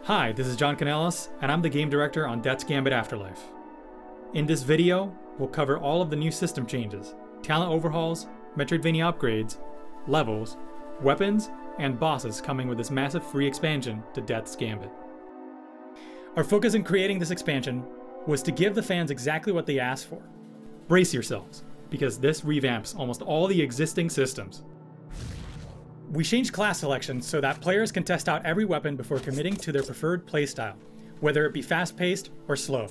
Hi, this is John Canellis, and I'm the game director on Gambit Afterlife. In this video, we'll cover all of the new system changes, talent overhauls, Metrobini upgrades, levels, weapons, and bosses coming with this massive free expansion to Death's Gambit. Our focus in creating this expansion was to give the fans exactly what they asked for. Brace yourselves, because this revamps almost all the existing systems. We changed class selection so that players can test out every weapon before committing to their preferred playstyle, whether it be fast-paced or slow.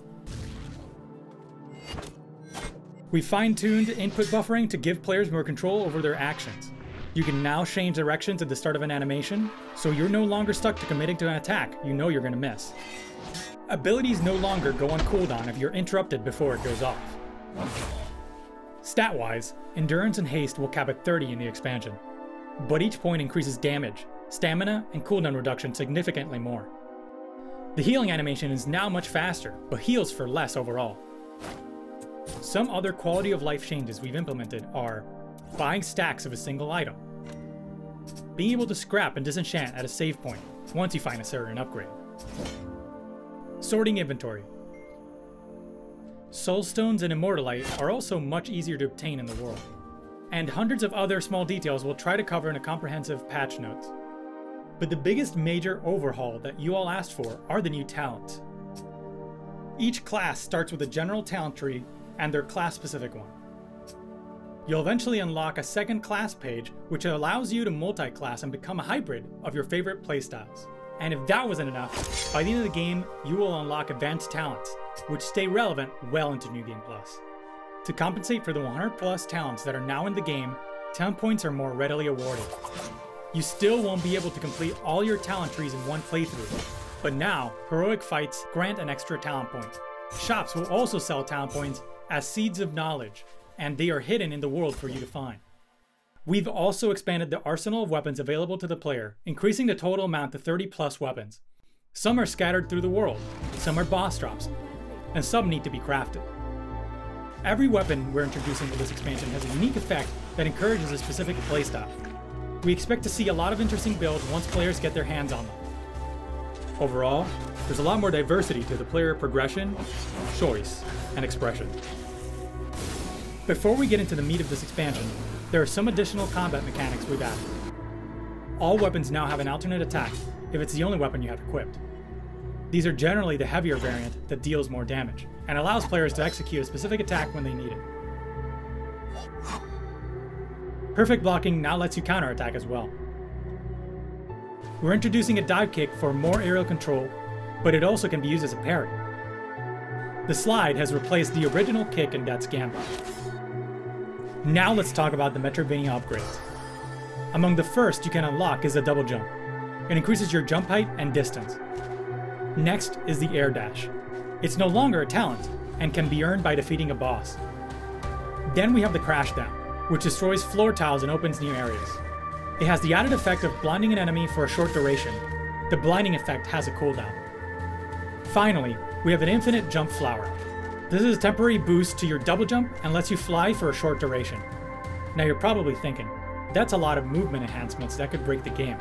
We fine-tuned input buffering to give players more control over their actions. You can now change directions at the start of an animation, so you're no longer stuck to committing to an attack you know you're going to miss. Abilities no longer go on cooldown if you're interrupted before it goes off. Stat-wise, Endurance and Haste will cap at 30 in the expansion, but each point increases damage, stamina, and cooldown reduction significantly more. The healing animation is now much faster, but heals for less overall. Some other quality of life changes we've implemented are buying stacks of a single item, being able to scrap and disenchant at a save point once you find a certain upgrade, sorting inventory. Soulstones and Immortalite are also much easier to obtain in the world, and hundreds of other small details we'll try to cover in a comprehensive patch notes. But the biggest major overhaul that you all asked for are the new talents. Each class starts with a general talent tree and their class-specific one. You'll eventually unlock a second class page, which allows you to multi-class and become a hybrid of your favorite playstyles. And if that wasn't enough, by the end of the game, you will unlock advanced talents, which stay relevant well into New Game Plus. To compensate for the 100 plus talents that are now in the game, talent points are more readily awarded. You still won't be able to complete all your talent trees in one playthrough, but now, heroic fights grant an extra talent point. Shops will also sell talent points as seeds of knowledge, and they are hidden in the world for you to find. We've also expanded the arsenal of weapons available to the player, increasing the total amount to 30 plus weapons. Some are scattered through the world, some are boss drops, and some need to be crafted. Every weapon we're introducing with this expansion has a unique effect that encourages a specific playstyle. We expect to see a lot of interesting builds once players get their hands on them. Overall, there's a lot more diversity to the player progression, choice, and expression. Before we get into the meat of this expansion, there are some additional combat mechanics we've added. All weapons now have an alternate attack if it's the only weapon you have equipped. These are generally the heavier variant that deals more damage, and allows players to execute a specific attack when they need it. Perfect blocking now lets you counterattack as well. We're introducing a dive kick for more aerial control, but it also can be used as a parry. The slide has replaced the original kick in Death's Gambit. Now let's talk about the Metrobini upgrades. Among the first you can unlock is the double jump. It increases your jump height and distance. Next is the air dash. It's no longer a talent, and can be earned by defeating a boss. Then we have the crash down, which destroys floor tiles and opens new areas. It has the added effect of blinding an enemy for a short duration. The blinding effect has a cooldown. Finally, we have an infinite jump flower. This is a temporary boost to your double jump and lets you fly for a short duration. Now you're probably thinking, that's a lot of movement enhancements that could break the game.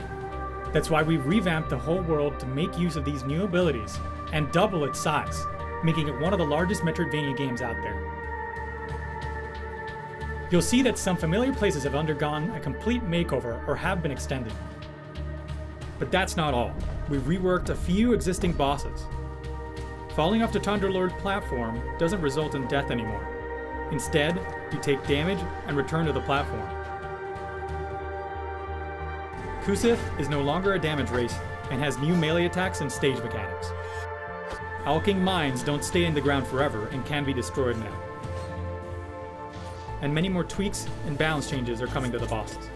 That's why we revamped the whole world to make use of these new abilities and double its size, making it one of the largest Metroidvania games out there. You'll see that some familiar places have undergone a complete makeover or have been extended. But that's not all. We've reworked a few existing bosses. Falling off the Thunderlord platform doesn't result in death anymore. Instead, you take damage and return to the platform. Kusith is no longer a damage race and has new melee attacks and stage mechanics. Alking mines don't stay in the ground forever and can be destroyed now. And many more tweaks and balance changes are coming to the bosses.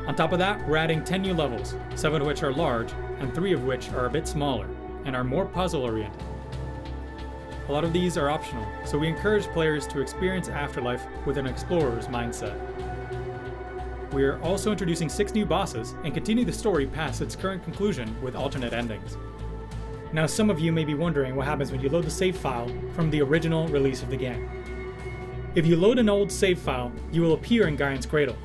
On top of that, we're adding 10 new levels, 7 of which are large, and 3 of which are a bit smaller, and are more puzzle-oriented. A lot of these are optional, so we encourage players to experience Afterlife with an explorer's mindset. We are also introducing 6 new bosses and continue the story past its current conclusion with alternate endings. Now some of you may be wondering what happens when you load the save file from the original release of the game. If you load an old save file, you will appear in Gaian's Cradle.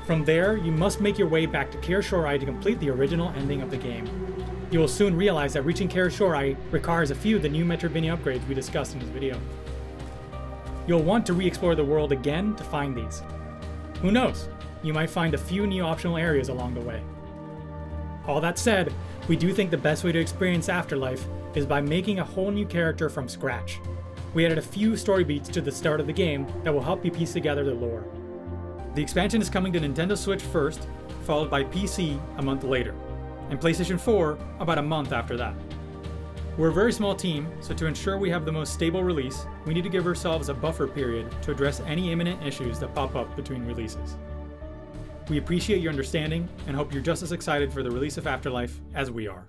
From there, you must make your way back to Kaer Shorai to complete the original ending of the game. You will soon realize that reaching Kaer Shorai requires a few of the new Metrobini upgrades we discussed in this video. You'll want to re-explore the world again to find these. Who knows, you might find a few new optional areas along the way. All that said, we do think the best way to experience Afterlife is by making a whole new character from scratch. We added a few story beats to the start of the game that will help you piece together the lore. The expansion is coming to Nintendo Switch first, followed by PC a month later, and PlayStation 4 about a month after that. We're a very small team, so to ensure we have the most stable release, we need to give ourselves a buffer period to address any imminent issues that pop up between releases. We appreciate your understanding and hope you're just as excited for the release of Afterlife as we are.